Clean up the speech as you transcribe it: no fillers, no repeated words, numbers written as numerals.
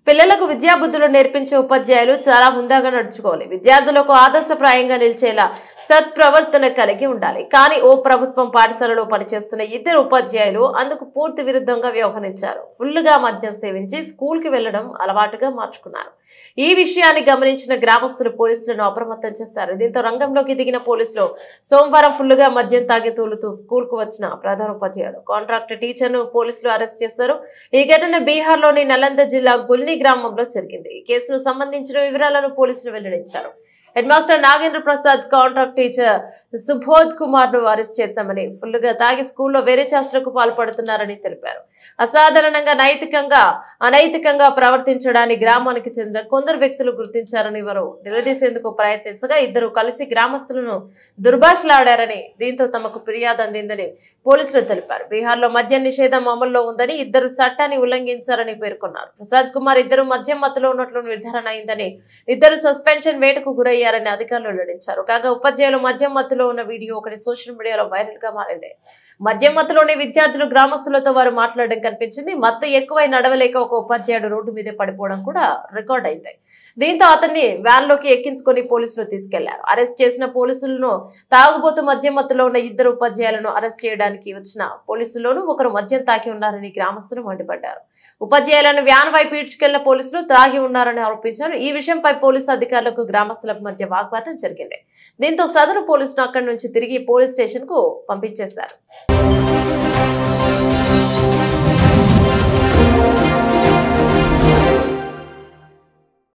పిల్లలకు విద్యాబుద్ధులు నేర్పించే ఉపాధ్యాయులు చాలా హుందాగా నడుచుకోవాలి. విద్యార్థులకు ఆదర్శప్రాయంగా నిలిచేలా సత్ప్రవర్తన కలిగి ఉండాలి. కానీ ఓ ప్రభుత్వం పాఠశాలలో పనిచేస్తున్న ఇద్దరు ఉపాధ్యాయులు అందుకు పూర్తి విరుద్ధంగా వ్యవహరించారు. ఫుల్లుగా మద్యం సేవించి స్కూల్ కి వెళ్లడం అలవాటుగా మార్చుకున్నారు. ఈ విషయాన్ని గమనించిన గ్రామస్తులు పోలీసులను అప్రమత్తం చేశారు. దీంతో రంగంలోకి దిగిన పోలీసులు సోమవారం ఫుల్లుగా మద్యం తాగి తూలుతూ స్కూల్ కు వచ్చిన ప్రధాన ఉపాధ్యాయుడు కాంట్రాక్ట్ టీచర్ ను పోలీసులు అరెస్ట్ చేశారు. ఈ ఘటన బీహార్ లోని నలంద జిల్లా గుల్ని గ్రామంలో జరిగింది. ఈ కేసుకు సంబంధించిన వివరాలను పోలీసులు వెల్లడించారు. Head master Nagendra Prasad, contract teacher Subodh Kumar ను అరెస్ట్ చేశామని, ఫుల్లుగా తాగి స్కూల్లో వేరే చేష్టలకు పాల్పడుతున్నారని తెలిపారు. అసాధారణంగా అనైతికంగా ప్రవర్తించడాన్ని గ్రామానికి చెందిన కొందరు వ్యక్తులు గుర్తించారని వారు నిలదీసేందుకు ప్రయత్నించగా ఇద్దరు కలిసి గ్రామస్తులను దుర్భాషలాడారని, దీంతో తమకు ఫిర్యాదు అందిందని పోలీసులు తెలిపారు. బీహార్ లో మద్య నిషేధం అమల్లో ఉందని, ఇద్దరు చట్టాన్ని ఉల్లంఘించారని పేర్కొన్నారు. ప్రసాద్ కుమార్ ఇద్దరు మద్యం మత్తులో ఉన్నట్లు నిర్ధారణ అయిందని, ఇద్దరు సస్పెన్షన్ వేటుకు గురయ్యారని అధికారులు వెల్లడించారు. కాగా ఉపాధ్యాయులు మద్యం మత్తులో ఉన్న వీడియో ఒకటి సోషల్ మీడియాలో వైరల్ గా మారింది. మద్యం మత్తులోని విద్యార్థులు గ్రామస్తులతో వారు మాట్లాడడం కనిపించింది. మత్తు ఎక్కువై నడవలేక ఒక ఉపాధ్యాయుడు రోడ్డు మీదే పడిపోవడం కూడా రికార్డ్ అయింది. దీంతో అతన్ని వ్యాన్ లోకి ఎక్కించుకొని పోలీసులు తీసుకెళ్లారు. అరెస్ట్ చేసిన పోలీసులను తాగుబోతు మద్యం మత్తులో ఉన్న ఇద్దరు ఉపాధ్యాయులను అరెస్ట్ చేయడానికి వచ్చిన పోలీసుల్లోనూ ఒకరు మద్యం తాగి ఉన్నారని గ్రామస్తులు మండిపడ్డారు. ఉపాధ్యాయులను వ్యాన్ వైపు ఈడ్చుకెళ్లిన పోలీసులు తాగి ఉన్నారని ఆరోపించారు. ఈ విషయంపై పోలీసు అధికారులకు గ్రామస్తులకు మధ్య వాగ్వాదం జరిగింది. దీంతో సదరు పోలీసులు అక్కడి నుంచి తిరిగి పోలీస్ స్టేషన్ కు పంపించేశారు.